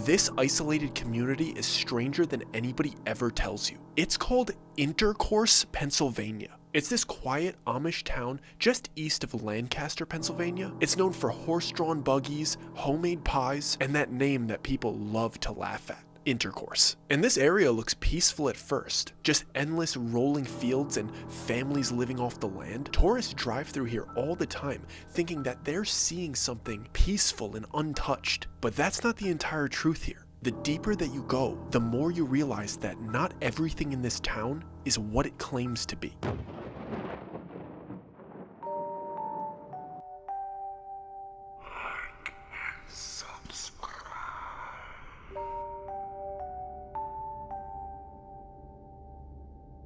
This isolated community is stranger than anybody ever tells you. It's called Intercourse, Pennsylvania. It's this quiet Amish town just east of Lancaster, Pennsylvania. It's known for horse-drawn buggies, homemade pies, and that name that people love to laugh at. Intercourse. And this area looks peaceful at first, just endless rolling fields and families living off the land. Tourists drive through here all the time thinking that they're seeing something peaceful and untouched, but that's not the entire truth here. The deeper that you go, the more you realize that not everything in this town is what it claims to be.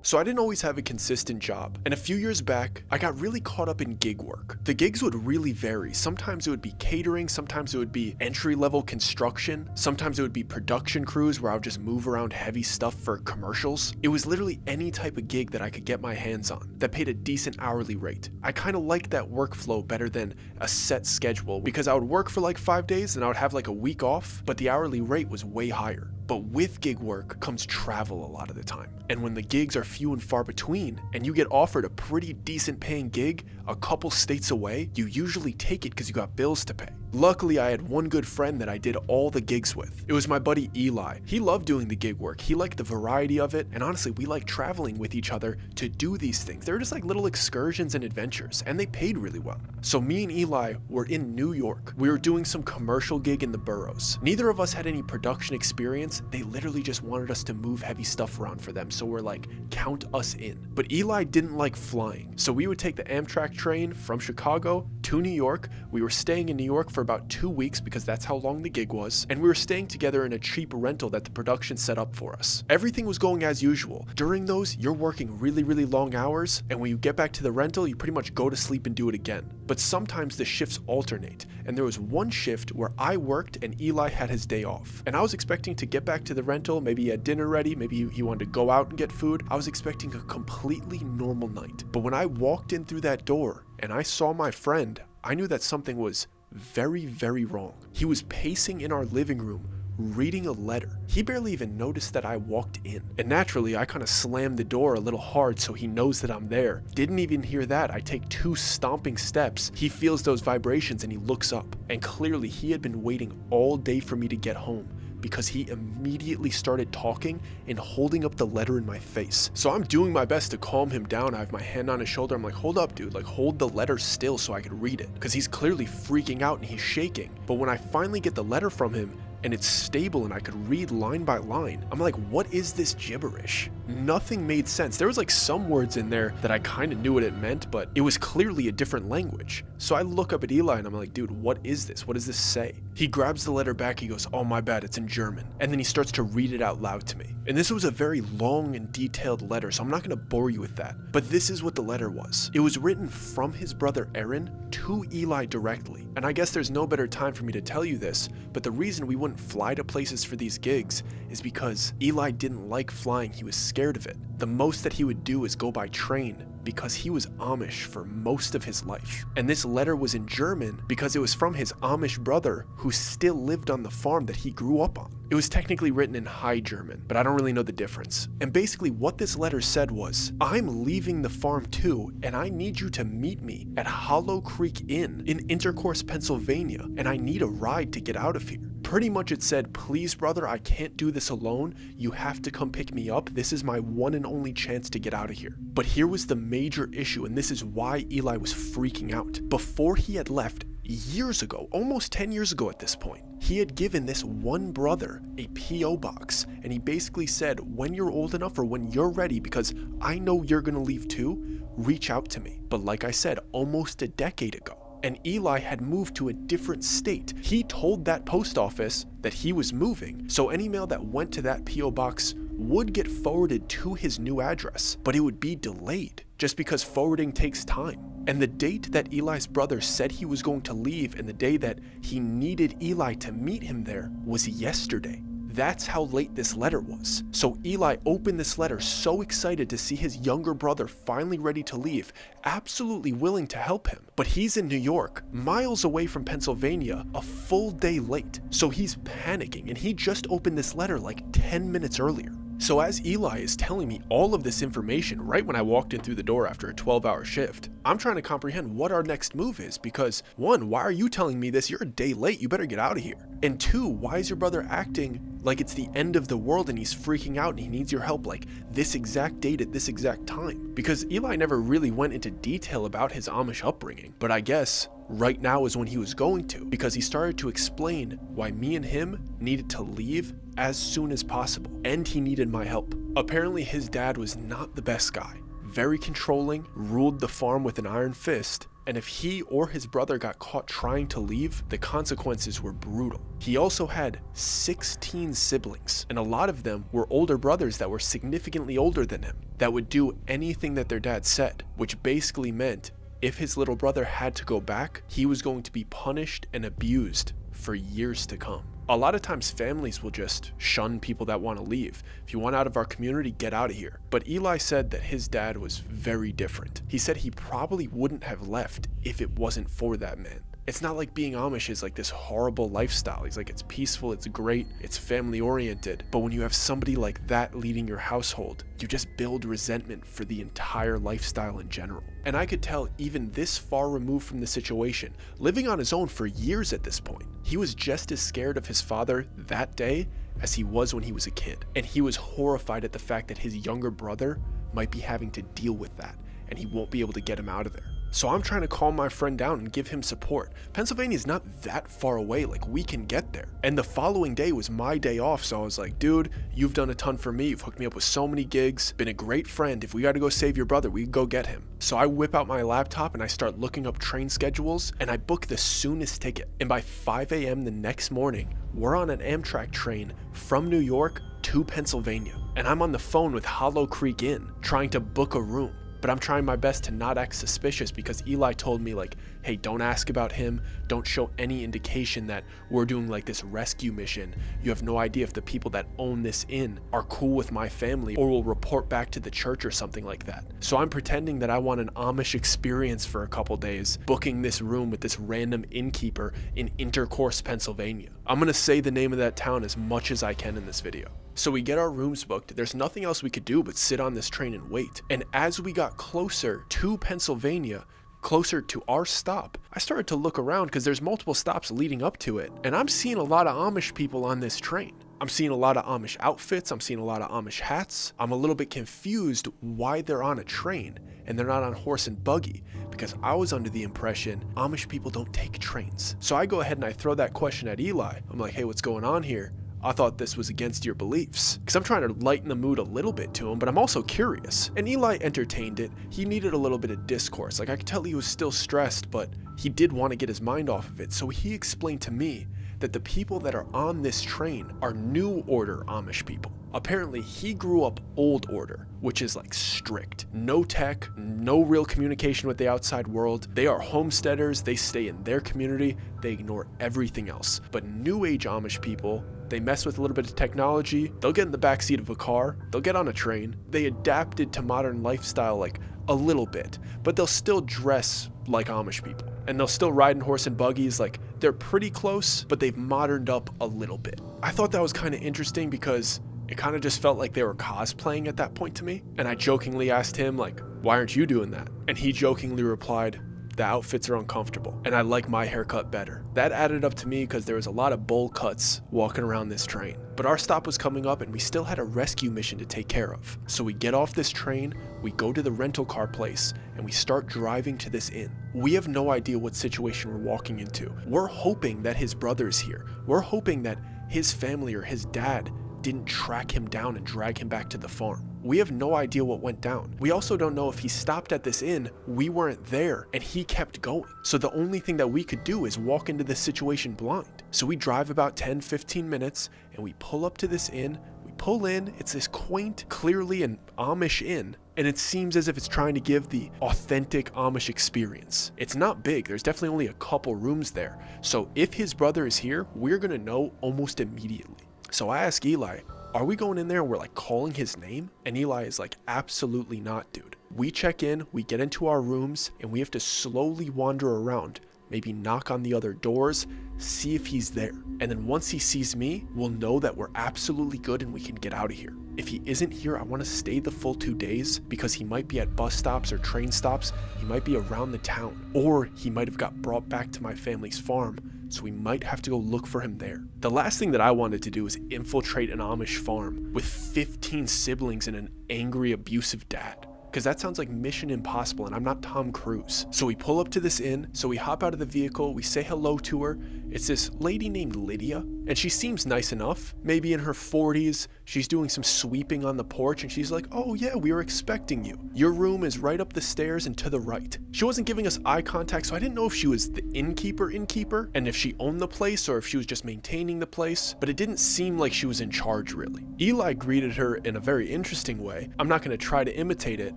So I didn't always have a consistent job, and a few years back, I got really caught up in gig work. The gigs would really vary. Sometimes it would be catering, sometimes it would be entry-level construction, sometimes it would be production crews where I would just move around heavy stuff for commercials. It was literally any type of gig that I could get my hands on that paid a decent hourly rate. I kind of liked that workflow better than a set schedule because I would work for like 5 days and I would have like a week off, but the hourly rate was way higher. But with gig work comes travel a lot of the time. And when the gigs are few and far between, and you get offered a pretty decent paying gig a couple states away, you usually take it because you got bills to pay. Luckily, I had one good friend that I did all the gigs with. It was my buddy Eli. He loved doing the gig work. He liked the variety of it, and honestly, we liked traveling with each other to do these things. They were just like little excursions and adventures, and they paid really well. So me and Eli were in New York. We were doing some commercial gig in the boroughs. Neither of us had any production experience. They literally just wanted us to move heavy stuff around for them, so we're like, count us in. But Eli didn't like flying, so we would take the Amtrak train from Chicago to New York. We were staying in New York for about 2 weeks because that's how long the gig was, and we were staying together in a cheap rental that the production set up for us. Everything was going as usual. During those, you're working really long hours, and when you get back to the rental, you pretty much go to sleep and do it again. But sometimes the shifts alternate, and there was one shift where I worked and Eli had his day off, and I was expecting to get back to the rental. Maybe he had dinner ready, maybe he wanted to go out and get food. I was expecting a completely normal night. But when I walked in through that door and I saw my friend, I knew that something was very wrong. He was pacing in our living room, reading a letter. He barely even noticed that I walked in. And naturally, I kind of slammed the door a little hard so he knows that I'm there. Didn't even hear that. I take 2 stomping steps. He feels those vibrations and he looks up. And clearly, he had been waiting all day for me to get home, because he immediately started talking and holding up the letter in my face. So I'm doing my best to calm him down. I have my hand on his shoulder. I'm like, hold up, dude, like hold the letter still so I could read it, because he's clearly freaking out and he's shaking. But when I finally get the letter from him and it's stable and I could read line by line, I'm like, what is this gibberish? Nothing made sense. There was like some words in there that I kind of knew what it meant, but it was clearly a different language. So I look up at Eli and I'm like, dude, what is this? What does this say? He grabs the letter back. He goes, oh my bad, it's in German. And then he starts to read it out loud to me. And this was a very long and detailed letter, so I'm not gonna bore you with that. But this is what the letter was. It was written from his brother Aaron to Eli directly. And I guess there's no better time for me to tell you this, but the reason we wouldn't fly to places for these gigs is because Eli didn't like flying. He was scared of it. The most that he would do is go by train, because he was Amish for most of his life. And this letter was in German because it was from his Amish brother who still lived on the farm that he grew up on. It was technically written in High German, but I don't really know the difference. And basically what this letter said was, I'm leaving the farm too, and I need you to meet me at Hollow Creek Inn in Intercourse, Pennsylvania, and I need a ride to get out of here. Pretty much it said, please brother, I can't do this alone. You have to come pick me up. This is my one and only chance to get out of here. But here was the major issue, and this is why Eli was freaking out. Before he had left, years ago, almost 10 years ago at this point, he had given this one brother a P.O. box, and he basically said, when you're old enough or when you're ready, because I know you're gonna leave too, reach out to me. But like I said, almost a decade ago, and Eli had moved to a different state. He told that post office that he was moving, so any mail that went to that P.O. box would get forwarded to his new address, but it would be delayed just because forwarding takes time. And the date that Eli's brother said he was going to leave and the day that he needed Eli to meet him there was yesterday. That's how late this letter was. So Eli opened this letter so excited to see his younger brother finally ready to leave, absolutely willing to help him. But he's in New York, miles away from Pennsylvania, a full day late. So he's panicking, and he just opened this letter like 10 minutes earlier. So as Eli is telling me all of this information right when I walked in through the door after a 12-hour shift, I'm trying to comprehend what our next move is because 1, why are you telling me this? You're a day late, you better get out of here. And 2, why is your brother acting like it's the end of the world and he's freaking out and he needs your help like this exact date at this exact time? Because Eli never really went into detail about his Amish upbringing, but I guess right now is when he was going to, because he started to explain why me and him needed to leave as soon as possible, and he needed my help. Apparently his dad was not the best guy, very controlling, ruled the farm with an iron fist, and if he or his brother got caught trying to leave, the consequences were brutal. He also had 16 siblings, and a lot of them were older brothers that were significantly older than him, that would do anything that their dad said, which basically meant if his little brother had to go back, he was going to be punished and abused for years to come. A lot of times families will just shun people that want to leave. If you want out of our community, get out of here. But Eli said that his dad was very different. He said he probably wouldn't have left if it wasn't for that man. It's not like being Amish is like this horrible lifestyle. He's like, it's peaceful, it's great, it's family oriented. But when you have somebody like that leading your household, you just build resentment for the entire lifestyle in general. And I could tell even this far removed from the situation, living on his own for years at this point, he was just as scared of his father that day as he was when he was a kid. And he was horrified at the fact that his younger brother might be having to deal with that and he won't be able to get him out of there. So I'm trying to calm my friend down and give him support. Pennsylvania's not that far away, like we can get there. And the following day was my day off, so I was like, dude, you've done a ton for me. You've hooked me up with so many gigs, been a great friend. If we gotta go save your brother, we can go get him. So I whip out my laptop and I start looking up train schedules and I book the soonest ticket. And by 5 a.m. the next morning, we're on an Amtrak train from New York to Pennsylvania. And I'm on the phone with Hollow Creek Inn trying to book a room. But I'm trying my best to not act suspicious because Eli told me like, hey, don't ask about him. Don't show any indication that we're doing like this rescue mission. You have no idea if the people that own this inn are cool with my family or will report back to the church or something like that. So I'm pretending that I want an Amish experience for a couple days, booking this room with this random innkeeper in Intercourse, Pennsylvania. I'm gonna say the name of that town as much as I can in this video. So we get our rooms booked. There's nothing else we could do but sit on this train and wait. And as we got closer to Pennsylvania, closer to our stop, I started to look around because there's multiple stops leading up to it. And I'm seeing a lot of Amish people on this train. I'm seeing a lot of Amish outfits. I'm seeing a lot of Amish hats. I'm a little bit confused why they're on a train and they're not on horse and buggy, because I was under the impression Amish people don't take trains. So I go ahead and I throw that question at Eli. I'm like, hey, what's going on here? I thought this was against your beliefs. Because I'm trying to lighten the mood a little bit to him, but I'm also curious. And Eli entertained it. He needed a little bit of discourse. Like I could tell he was still stressed, but he did want to get his mind off of it. So he explained to me that the people that are on this train are New Order Amish people. Apparently he grew up Old Order, which is like strict. No tech, no real communication with the outside world. They are homesteaders, they stay in their community, they ignore everything else. But New Age Amish people, they mess with a little bit of technology, they'll get in the backseat of a car, they'll get on a train. They adapted to modern lifestyle like a little bit, but they'll still dress like Amish people. And they'll still ride in horse and buggies. Like they're pretty close, but they've moderned up a little bit. I thought that was kind of interesting because it kind of just felt like they were cosplaying at that point to me. And I jokingly asked him like, why aren't you doing that? And he jokingly replied, the outfits are uncomfortable and I like my haircut better. That added up to me because there was a lot of bowl cuts walking around this train. But our stop was coming up and we still had a rescue mission to take care of. So we get off this train, we go to the rental car place, and we start driving to this inn. We have no idea what situation we're walking into. We're hoping that his brother's here. We're hoping that his family or his dad didn't track him down and drag him back to the farm. We have no idea what went down. We also don't know if he stopped at this inn, we weren't there, and he kept going. So the only thing that we could do is walk into this situation blind. So we drive about 10-15 minutes and we pull up to this inn. We pull in, it's this quaint, clearly an Amish inn, and it seems as if it's trying to give the authentic Amish experience. It's not big, there's definitely only a couple rooms there. So if his brother is here, we're gonna know almost immediately. So I ask Eli, are we going in there and we're like calling his name? And Eli is like, absolutely not, dude. We check in, we get into our rooms, and we have to slowly wander around, maybe knock on the other doors, see if he's there. And then once he sees me, we'll know that we're absolutely good and we can get out of here. If he isn't here, I want to stay the full 2 days because he might be at bus stops or train stops. He might be around the town, or he might have got brought back to my family's farm. So we might have to go look for him there. The last thing that I wanted to do was infiltrate an Amish farm with 15 siblings and an angry, abusive dad. Because that sounds like Mission Impossible, and I'm not Tom Cruise. So we pull up to this inn, so we hop out of the vehicle, we say hello to her. It's this lady named Lydia, and she seems nice enough, maybe in her 40s. She's doing some sweeping on the porch, and she's like, oh yeah, we were expecting you. Your room is right up the stairs and to the right. She wasn't giving us eye contact, so I didn't know if she was the innkeeper, and if she owned the place or if she was just maintaining the place, but it didn't seem like she was in charge really. Eli greeted her in a very interesting way. I'm not gonna try to imitate it,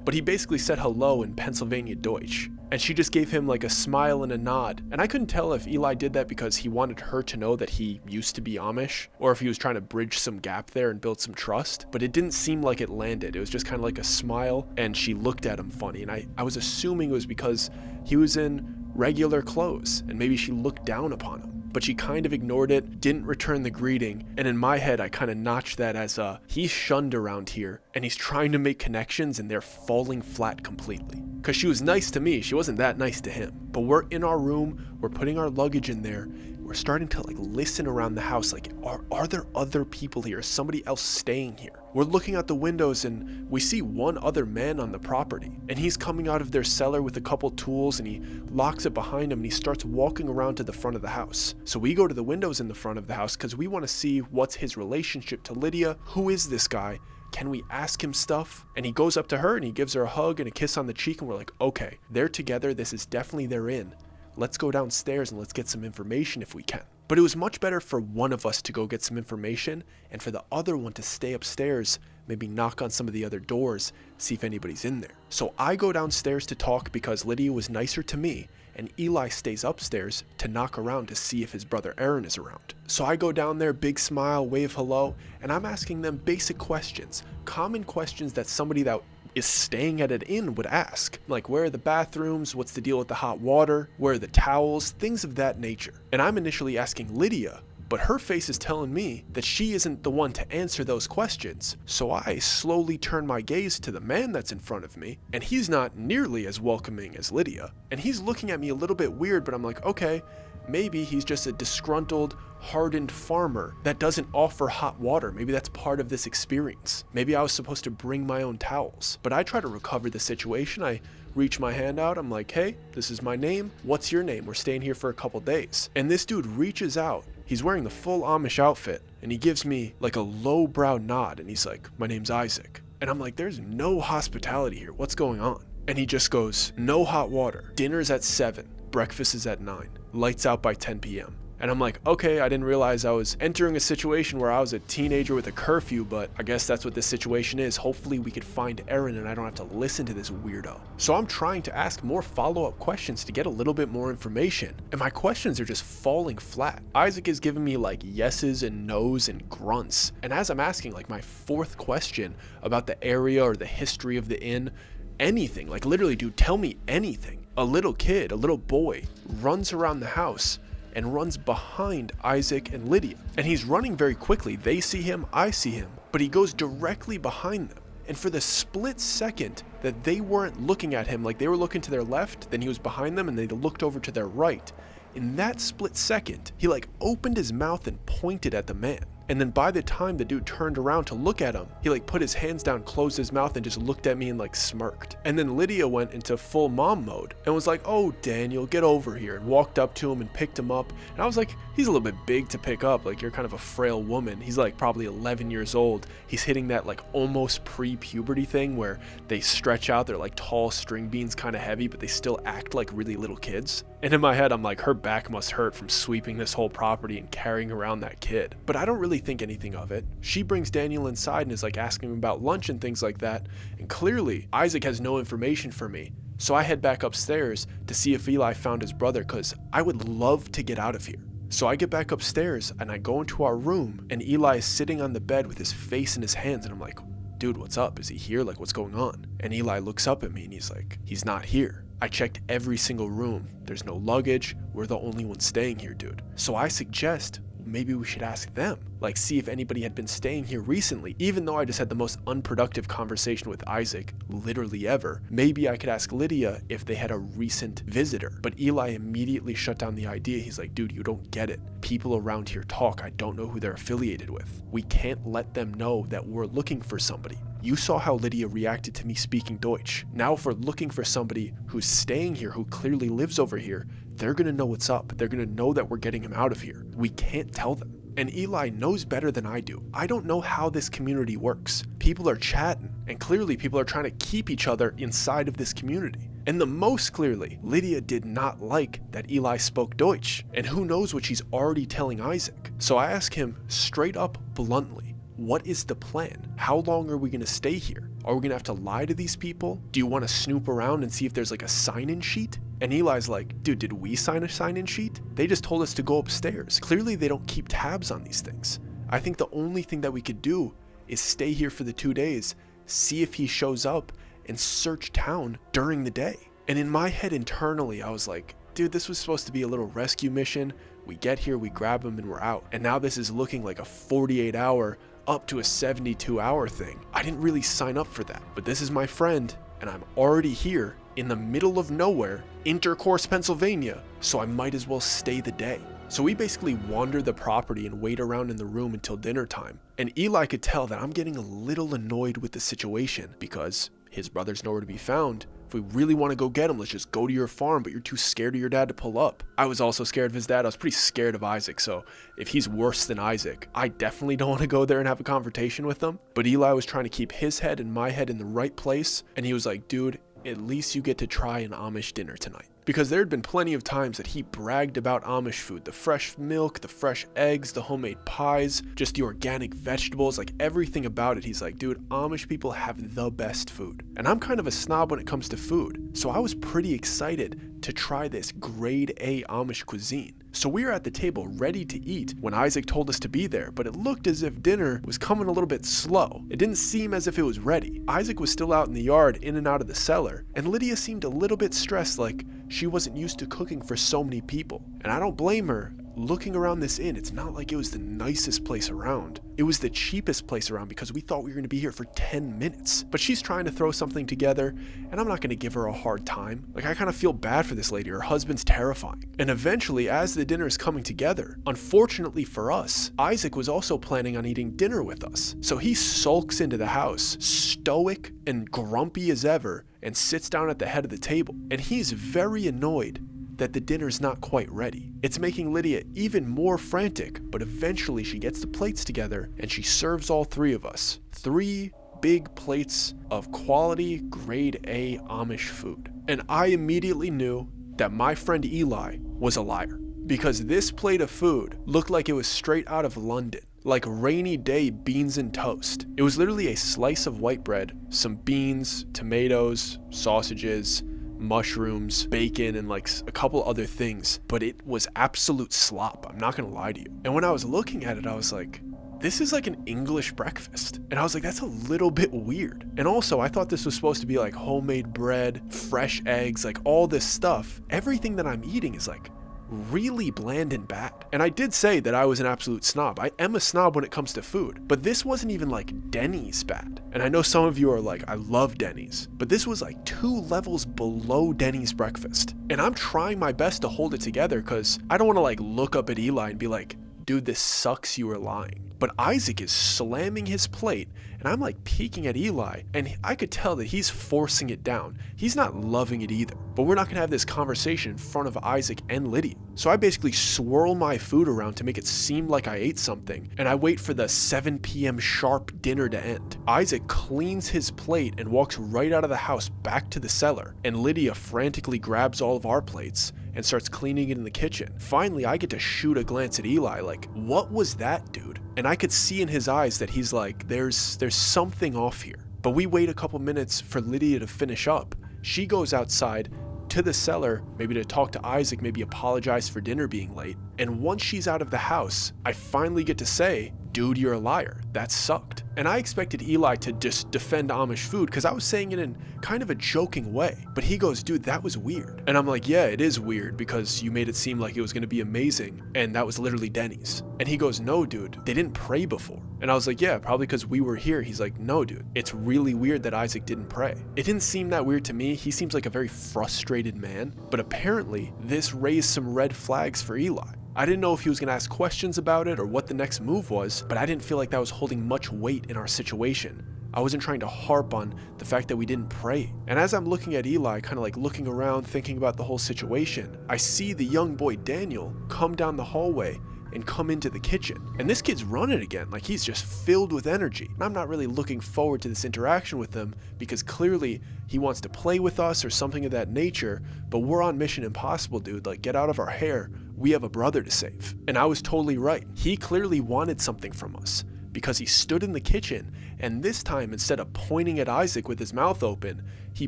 but he basically said hello in Pennsylvania Deutsch. And she just gave him like a smile and a nod. And I couldn't tell if Eli did that because he wanted her to know that he used to be Amish, or if he was trying to bridge some gap there and build some trust. But it didn't seem like it landed. It was just kind of like a smile, and she looked at him funny. And I was assuming it was because he was in regular clothes, and maybe she looked down upon him. But she kind of ignored it, didn't return the greeting, and in my head I kind of notched that as he's shunned around here, and he's trying to make connections and they're falling flat completely. Because she was nice to me, she wasn't that nice to him. But we're in our room, we're putting our luggage in there, we're starting to like listen around the house, like are there other people here, is somebody else staying here? We're looking out the windows and we see one other man on the property, and he's coming out of their cellar with a couple tools, and he locks it behind him and he starts walking around to the front of the house. So we go to the windows in the front of the house because we want to see what's his relationship to Lydia. Who is this guy? Can we ask him stuff? And he goes up to her and he gives her a hug and a kiss on the cheek, and we're like, okay, they're together, this is definitely their inn. Let's go downstairs and let's get some information if we can. But it was much better for one of us to go get some information and for the other one to stay upstairs, maybe knock on some of the other doors, see if anybody's in there. So I go downstairs to talk because Lydia was nicer to me, and Eli stays upstairs to knock around to see if his brother Aaron is around. So I go down there, big smile, wave hello, and I'm asking them basic questions, common questions that somebody that is staying at an inn would ask. Like, where are the bathrooms? What's the deal with the hot water? Where are the towels? Things of that nature. And I'm initially asking Lydia, but her face is telling me that she isn't the one to answer those questions. So I slowly turn my gaze to the man that's in front of me, and he's not nearly as welcoming as Lydia. And he's looking at me a little bit weird, but I'm like, okay, maybe he's just a disgruntled, hardened farmer that doesn't offer hot water. Maybe that's part of this experience. Maybe I was supposed to bring my own towels. But I try to recover the situation. I reach my hand out. I'm like, hey, this is my name. What's your name? We're staying here for a couple days. And this dude reaches out. He's wearing the full Amish outfit, and he gives me like a low-brow nod, and he's like, my name's Isaac. And I'm like, there's no hospitality here. What's going on? And he just goes, no hot water. Dinner's at 7. Breakfast is at 9. Lights out by 10 p.m. And I'm like, okay, I didn't realize I was entering a situation where I was a teenager with a curfew, but I guess that's what this situation is. Hopefully we could find Aaron and I don't have to listen to this weirdo. So I'm trying to ask more follow-up questions to get a little bit more information, and my questions are just falling flat. Isaac is giving me like yeses and nos and grunts, and as I'm asking like my 4th question about the area or the history of the inn, anything, like literally, dude, tell me anything. A little kid, a little boy, runs around the house and runs behind Isaac and Lydia. And he's running very quickly. They see him, I see him, but he goes directly behind them. And for the split second that they weren't looking at him, like they were looking to their left, then he was behind them and they looked over to their right. In that split second, he like opened his mouth and pointed at the man. And then by the time the dude turned around to look at him, he like put his hands down, closed his mouth, and just looked at me and like smirked. And then Lydia went into full mom mode and was like, oh, Daniel, get over here, and walked up to him and picked him up. And I was like, he's a little bit big to pick up. Like, you're kind of a frail woman. He's like probably 11 years old. He's hitting that like almost pre-puberty thing where they stretch out. They're like tall string beans, kind of heavy, but they still act like really little kids. And in my head, I'm like, her back must hurt from sweeping this whole property and carrying around that kid. But I don't really think anything of it. She brings Daniel inside and is like asking him about lunch and things like that. And clearly, Isaac has no information for me. So I head back upstairs to see if Eli found his brother, because I would love to get out of here. So I get back upstairs and I go into our room, and Eli is sitting on the bed with his face in his hands, and I'm like, dude, what's up? Is he here? Like, what's going on? And Eli looks up at me and he's like, he's not here. I checked every single room. There's no luggage. We're the only ones staying here, dude. So I suggest maybe we should ask them, like see if anybody had been staying here recently. Even though I just had the most unproductive conversation with Isaac literally ever, maybe I could ask Lydia if they had a recent visitor. But Eli immediately shut down the idea. He's like, dude, you don't get it. People around here talk. I don't know who they're affiliated with. We can't let them know that we're looking for somebody. You saw how Lydia reacted to me speaking Deutsch. Now if we're looking for somebody who's staying here, who clearly lives over here, they're gonna know what's up. They're gonna know that we're getting him out of here. We can't tell them. And Eli knows better than I do. I don't know how this community works. People are chatting, and clearly people are trying to keep each other inside of this community. And the most clearly, Lydia did not like that Eli spoke Deutsch. And who knows what she's already telling Isaac. So I ask him straight up, bluntly, what is the plan? How long are we gonna stay here? Are we gonna have to lie to these people? Do you wanna snoop around and see if there's like a sign-in sheet? And Eli's like, dude, did we sign a sign-in sheet? They just told us to go upstairs. Clearly they don't keep tabs on these things. I think the only thing that we could do is stay here for the 2 days, see if he shows up, and search town during the day. And in my head internally, I was like, dude, this was supposed to be a little rescue mission. We get here, we grab him, and we're out. And now this is looking like a 48-hour up to a 72-hour thing. I didn't really sign up for that, but this is my friend, and I'm already here in the middle of nowhere, Intercourse, Pennsylvania, so I might as well stay the day. So we basically wander the property and wait around in the room until dinner time. And Eli could tell that I'm getting a little annoyed with the situation because his brother's nowhere to be found. If we really want to go get him, let's just go to your farm, but you're too scared of your dad to pull up. I was also scared of his dad. I was pretty scared of Isaac, so if he's worse than Isaac, I definitely don't want to go there and have a confrontation with them. But Eli was trying to keep his head and my head in the right place, and he was like, dude, at least you get to try an Amish dinner tonight. Because there had been plenty of times that he bragged about Amish food, the fresh milk, the fresh eggs, the homemade pies, just the organic vegetables, like everything about it. He's like, dude, Amish people have the best food. And I'm kind of a snob when it comes to food, so I was pretty excited to try this grade A Amish cuisine. So we were at the table ready to eat when Isaac told us to be there, but it looked as if dinner was coming a little bit slow. It didn't seem as if it was ready. Isaac was still out in the yard, in and out of the cellar, and Lydia seemed a little bit stressed, like she wasn't used to cooking for so many people. And I don't blame her. Looking around this inn, it's not like it was the nicest place around. It was the cheapest place around because we thought we were going to be here for 10 minutes. But she's trying to throw something together, and I'm not going to give her a hard time. Like, I kind of feel bad for this lady. Her husband's terrifying. And eventually, as the dinner is coming together, unfortunately for us, Isaac was also planning on eating dinner with us. So he sulks into the house, stoic and grumpy as ever, and sits down at the head of the table. And he's very annoyed that the dinner's not quite ready. It's making Lydia even more frantic, but eventually she gets the plates together and she serves all three of us 3 big plates of quality grade A Amish food. And I immediately knew that my friend Eli was a liar, because this plate of food looked like it was straight out of London, like rainy day beans and toast. It was literally a slice of white bread, some beans, tomatoes, sausages, mushrooms, bacon, and like a couple other things, but it was absolute slop. I'm not gonna lie to you. And when I was looking at it, I was like, this is like an English breakfast. And I was like, that's a little bit weird. And also, I thought this was supposed to be like homemade bread, fresh eggs, like all this stuff. Everything that I'm eating is like really bland and bad. And I did say that I was an absolute snob. I am a snob when it comes to food, but this wasn't even like Denny's bad. And I know some of you are like, I love Denny's, but this was like 2 levels below Denny's breakfast. And I'm trying my best to hold it together because I don't want to like look up at Eli and be like, dude, this sucks, you were lying. But Isaac is slamming his plate, and I'm like peeking at Eli, and I could tell that he's forcing it down. He's not loving it either. But we're not gonna have this conversation in front of Isaac and Lydia. So I basically swirl my food around to make it seem like I ate something, and I wait for the 7 p.m. sharp dinner to end. Isaac cleans his plate and walks right out of the house back to the cellar, and Lydia frantically grabs all of our plates and starts cleaning it in the kitchen. Finally, I get to shoot a glance at Eli like, what was that, dude? And I could see in his eyes that he's like, there's something off here. But we wait a couple minutes for Lydia to finish up. She goes outside to the cellar, maybe to talk to Isaac, maybe apologize for dinner being late. And once she's out of the house, I finally get to say, dude, you're a liar. That sucked. And I expected Eli to just defend Amish food because I was saying it in kind of a joking way. But he goes, dude, that was weird. And I'm like, yeah, it is weird because you made it seem like it was going to be amazing. And that was literally Denny's. And he goes, no, dude, they didn't pray before. And I was like, yeah, probably because we were here. He's like, no, dude, it's really weird that Isaac didn't pray. It didn't seem that weird to me. He seems like a very frustrated man. But apparently this raised some red flags for Eli. I didn't know if he was going to ask questions about it or what the next move was, but I didn't feel like that was holding much weight in our situation. I wasn't trying to harp on the fact that we didn't pray. And as I'm looking at Eli, kind of like looking around, thinking about the whole situation, I see the young boy Daniel come down the hallway and come into the kitchen. And this kid's running again, like he's just filled with energy. And I'm not really looking forward to this interaction with him because clearly he wants to play with us or something of that nature, but we're on Mission Impossible, dude. Like, get out of our hair. We have a brother to save. And I was totally right. He clearly wanted something from us because he stood in the kitchen, and this time, instead of pointing at Isaac with his mouth open, he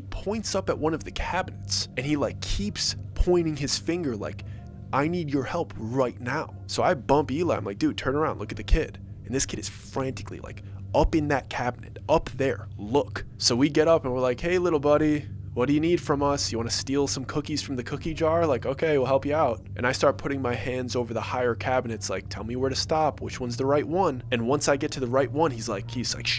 points up at one of the cabinets and he like keeps pointing his finger like, I need your help right now. So I bump Eli. I'm like, dude, turn around, look at the kid. And this kid is frantically like up in that cabinet, up there, look. So we get up and we're like, hey, little buddy, what do you need from us? You want to steal some cookies from the cookie jar? Like, okay, we'll help you out. And I start putting my hands over the higher cabinets, like, tell me where to stop, which one's the right one. And once I get to the right one, he's like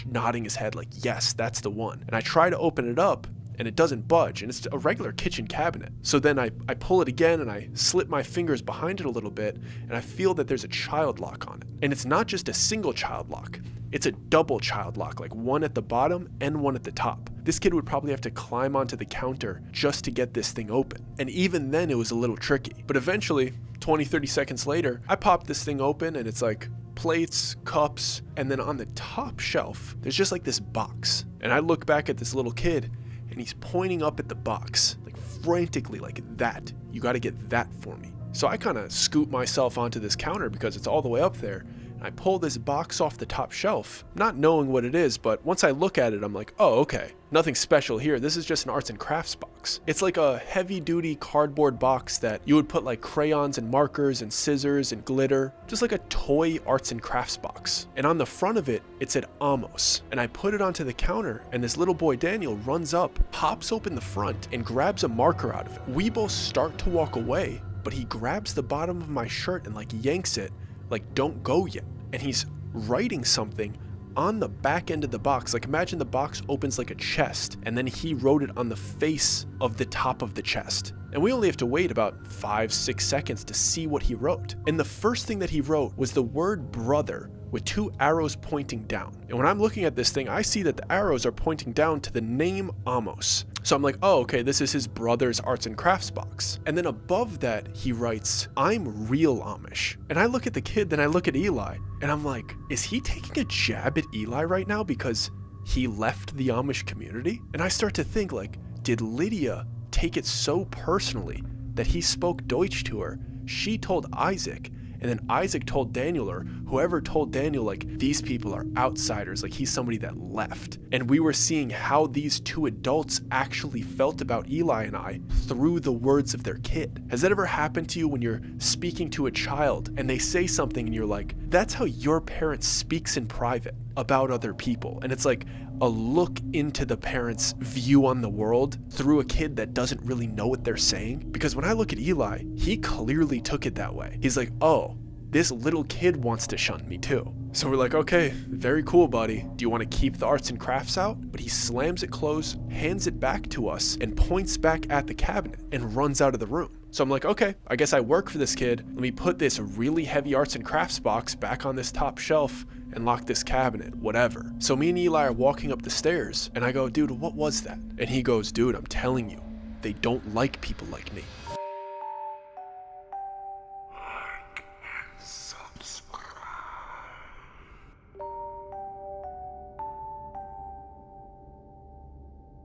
nodding his head like, yes, that's the one. And I try to open it up, and it doesn't budge, and it's a regular kitchen cabinet. So then I pull it again, and I slip my fingers behind it a little bit, and I feel that there's a child lock on it. And it's not just a single child lock, it's a double child lock, like one at the bottom and one at the top. This kid would probably have to climb onto the counter just to get this thing open. And even then it was a little tricky. But eventually, 20-30 seconds later, I pop this thing open, and it's like plates, cups, and then on the top shelf, there's just like this box. And I look back at this little kid, and he's pointing up at the box, like frantically, like, that. You got to get that for me. So I kind of scoot myself onto this counter because it's all the way up there. And I pull this box off the top shelf, not knowing what it is, but once I look at it, I'm like, oh, okay. Nothing special here. This is just an arts and crafts box. It's like a heavy-duty cardboard box that you would put like crayons and markers and scissors and glitter, just like a toy arts and crafts box. And on the front of it, it said Amos. And I put it onto the counter, and this little boy Daniel runs up, pops open the front, and grabs a marker out of it. We both start to walk away, but he grabs the bottom of my shirt and like yanks it, like, don't go yet. And he's writing something on the back end of the box. Like, imagine the box opens like a chest, and then he wrote it on the face of the top of the chest. And we only have to wait about 5-6 seconds to see what he wrote. And the first thing that he wrote was the word brother with 2 arrows pointing down. And when I'm looking at this thing, I see that the arrows are pointing down to the name Amos. So I'm like, oh, okay, this is his brother's arts and crafts box. And then above that, he writes, I'm real Amish. And I look at the kid, then I look at Eli, and I'm like, is he taking a jab at Eli right now because he left the Amish community? And I start to think, like, did Lydia take it so personally that he spoke Deutsch to her? She told Isaac, and then Isaac told Daniel, or whoever told Daniel, like, these people are outsiders, like he's somebody that left. And we were seeing how these 2 adults actually felt about Eli and I through the words of their kid. Has that ever happened to you when you're speaking to a child and they say something and you're like, that's how your parent speaks in private about other people? And it's like a look into the parent's view on the world through a kid that doesn't really know what they're saying. Because when I look at Eli, he clearly took it that way. He's like, oh, this little kid wants to shun me too. So we're like, okay, very cool, buddy. Do you want to keep the arts and crafts out? But he slams it closed, hands it back to us, and points back at the cabinet and runs out of the room. So I'm like, okay, I guess I work for this kid. Let me put this really heavy arts and crafts box back on this top shelf and lock this cabinet, whatever. So me and Eli are walking up the stairs, and I go, dude, what was that? And he goes, dude, I'm telling you, they don't like people like me.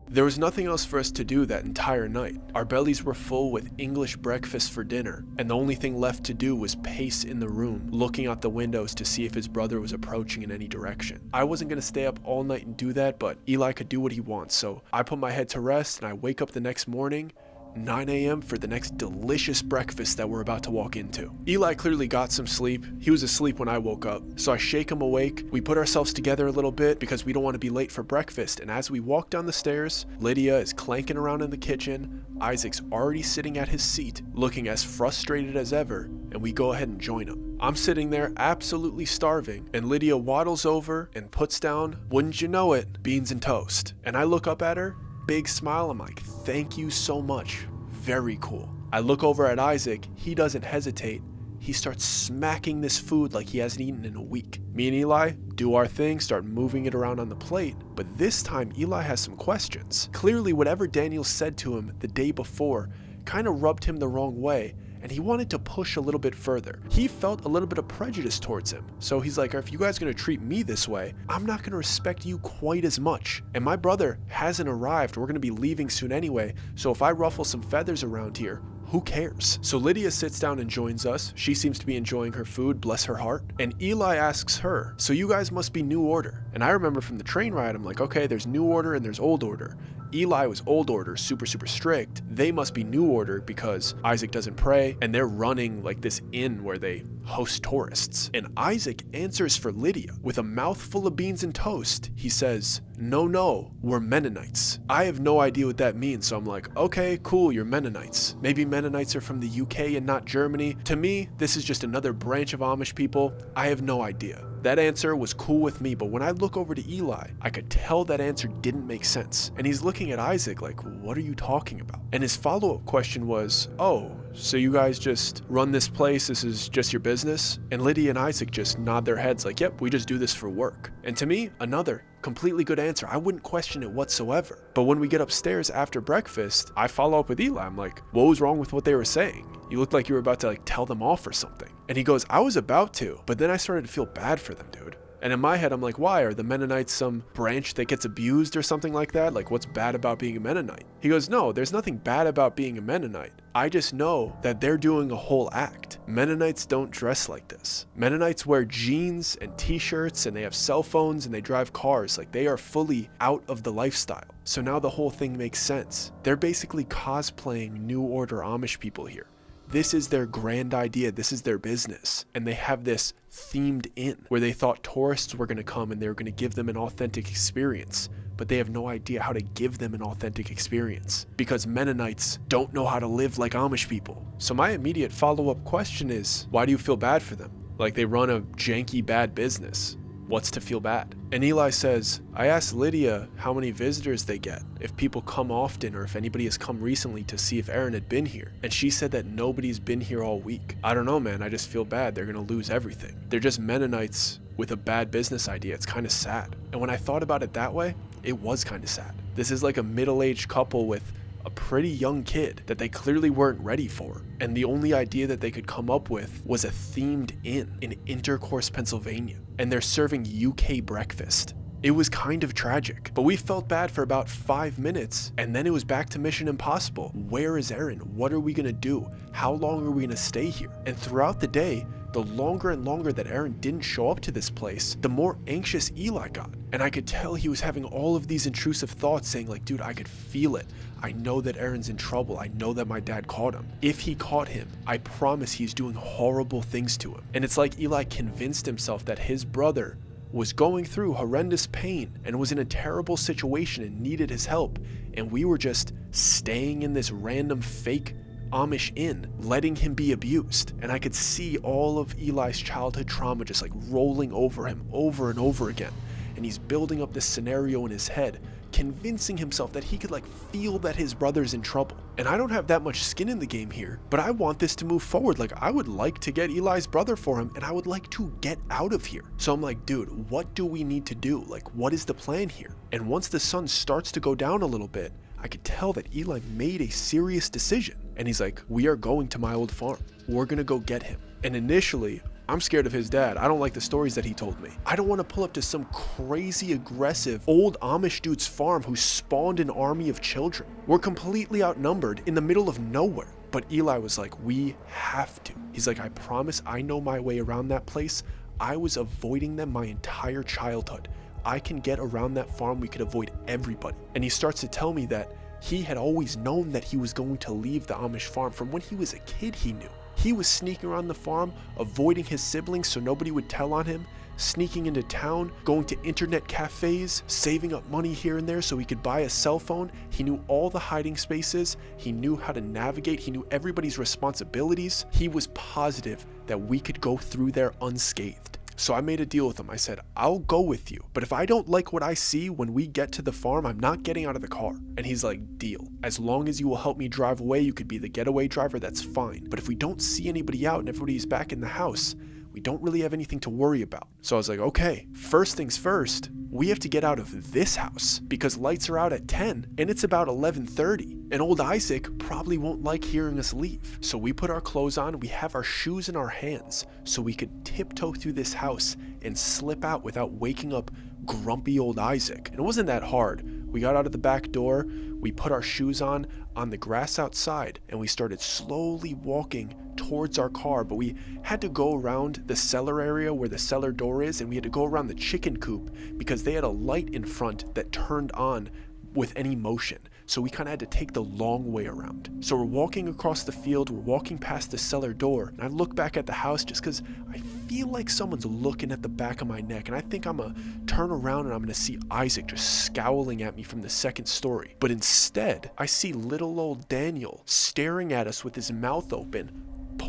There was nothing else for us to do that entire night. Our bellies were full with English breakfast for dinner, and the only thing left to do was pace in the room, looking out the windows to see if his brother was approaching in any direction. I wasn't going to stay up all night and do that, but Eli could do what he wants, so I put my head to rest, and I wake up the next morning, 9 a.m. for the next delicious breakfast that we're about to walk into. Eli clearly got some sleep. He was asleep when I woke up, so I shake him awake. We put ourselves together a little bit because we don't want to be late for breakfast, and as we walk down the stairs, Lydia is clanking around in the kitchen. Isaac's already sitting at his seat, looking as frustrated as ever, and we go ahead and join him. I'm sitting there absolutely starving, and Lydia waddles over and puts down, wouldn't you know it, beans and toast. And I look up at her, big smile, I'm like, thank you so much, very cool. I look over at Isaac, he doesn't hesitate. He starts smacking this food like he hasn't eaten in a week. Me and Eli do our thing, start moving it around on the plate, but this time Eli has some questions. Clearly whatever Daniel said to him the day before kind of rubbed him the wrong way, and he wanted to push a little bit further. He felt a little bit of prejudice towards him. So he's like, if you guys are gonna treat me this way, I'm not gonna respect you quite as much. And my brother hasn't arrived. We're gonna be leaving soon anyway. So if I ruffle some feathers around here, who cares? So Lydia sits down and joins us. She seems to be enjoying her food, bless her heart. And Eli asks her, so you guys must be New Order. And I remember from the train ride, I'm like, okay, there's New Order and there's Old Order. Eli was Old Order, super strict. They must be New Order because Isaac doesn't pray and they're running like this inn where they host tourists. And Isaac answers for Lydia with a mouthful of beans and toast. He says, no, we're Mennonites. I have no idea what that means, so I'm like, okay, cool, you're Mennonites. Maybe Mennonites are from the UK and not Germany. To me, this is just another branch of Amish people. I have no idea. That answer was cool with me, but when I look over to Eli, I could tell that answer didn't make sense. And he's looking at Isaac like, what are you talking about? And his follow-up question was, oh, so you guys just run this place, this is just your business? And Lydia and Isaac just nod their heads like, yep, we just do this for work. And to me, another completely good answer. I wouldn't question it whatsoever. But when we get upstairs after breakfast, I follow up with Eli. I'm like, what was wrong with what they were saying? You looked like you were about to tell them off or something. And he goes, I was about to, but then I started to feel bad for them, dude. And in my head, I'm like, why? Are the Mennonites some branch that gets abused or something like that? Like, what's bad about being a Mennonite? He goes, no, there's nothing bad about being a Mennonite. I just know that they're doing a whole act. Mennonites don't dress like this. Mennonites wear jeans and t-shirts and they have cell phones and they drive cars. Like, they are fully out of the lifestyle. So now the whole thing makes sense. They're basically cosplaying New Order Amish people here. This is their grand idea. This is their business. And they have this themed inn where they thought tourists were going to come and they were going to give them an authentic experience. But they have no idea how to give them an authentic experience because Mennonites don't know how to live like Amish people. So my immediate follow-up question is, why do you feel bad for them? Like they run a janky bad business. What's to feel bad? And Eli says, I asked Lydia how many visitors they get, if people come often or if anybody has come recently to see if Aaron had been here. And she said that nobody's been here all week. I don't know, man. I just feel bad. They're going to lose everything. They're just Mennonites with a bad business idea. It's kind of sad. And when I thought about it that way, it was kind of sad. This is like a middle-aged couple with a pretty young kid that they clearly weren't ready for. And the only idea that they could come up with was a themed inn in Intercourse, Pennsylvania. And they're serving UK breakfast. It was kind of tragic, but we felt bad for about 5 minutes and then it was back to Mission Impossible. Where is Aaron? What are we gonna do? How long are we gonna stay here? And throughout the day, the longer and longer that Aaron didn't show up to this place, the more anxious Eli got. And I could tell he was having all of these intrusive thoughts saying like, dude, I could feel it. I know that Aaron's in trouble. I know that my dad caught him. If he caught him, I promise he's doing horrible things to him. And it's like Eli convinced himself that his brother was going through horrendous pain and was in a terrible situation and needed his help. And we were just staying in this random fake Amish inn, letting him be abused. And I could see all of Eli's childhood trauma just like rolling over him over and over again. And he's building up this scenario in his head, convincing himself that he could like feel that his brother's in trouble. And I don't have that much skin in the game here, but I want this to move forward. Like I would like to get Eli's brother for him and I would like to get out of here. So I'm like, dude, what do we need to do? Like, what is the plan here? And once the sun starts to go down a little bit, I could tell that Eli made a serious decision. And he's like, we are going to my old farm. We're gonna go get him. And initially, I'm scared of his dad. I don't like the stories that he told me. I don't want to pull up to some crazy aggressive old Amish dude's farm who spawned an army of children. We're completely outnumbered in the middle of nowhere. But Eli was like, we have to. He's like, I promise I know my way around that place. I was avoiding them my entire childhood. I can get around that farm. We could avoid everybody. And he starts to tell me that He had always known that he was going to leave the Amish farm. From when he was a kid, he knew. He was sneaking around the farm, avoiding his siblings so nobody would tell on him, sneaking into town, going to internet cafes, saving up money here and there so he could buy a cell phone. He knew all the hiding spaces. He knew how to navigate. He knew everybody's responsibilities. He was positive that we could go through there unscathed. So I made a deal with him. I said, I'll go with you, but if I don't like what I see when we get to the farm, I'm not getting out of the car. And he's like, deal. As long as you will help me drive away, you could be the getaway driver, that's fine. But if we don't see anybody out and everybody's back in the house, we don't really have anything to worry about. So I was like, okay, first things first, we have to get out of this house because lights are out at 10 and it's about 11:30. And old Isaac probably won't like hearing us leave. So we put our clothes on, we have our shoes in our hands so we could tiptoe through this house and slip out without waking up grumpy old Isaac. And it wasn't that hard. We got out of the back door, we put our shoes on the grass outside, and we started slowly walking towards our car, but we had to go around the cellar area where the cellar door is, and we had to go around the chicken coop because they had a light in front that turned on with any motion. So we kind of had to take the long way around. So we're walking across the field, we're walking past the cellar door, and I look back at the house just because I feel like someone's looking at the back of my neck, and I think I'm gonna turn around and I'm gonna see Isaac just scowling at me from the second story. But instead, I see little old Daniel staring at us with his mouth open,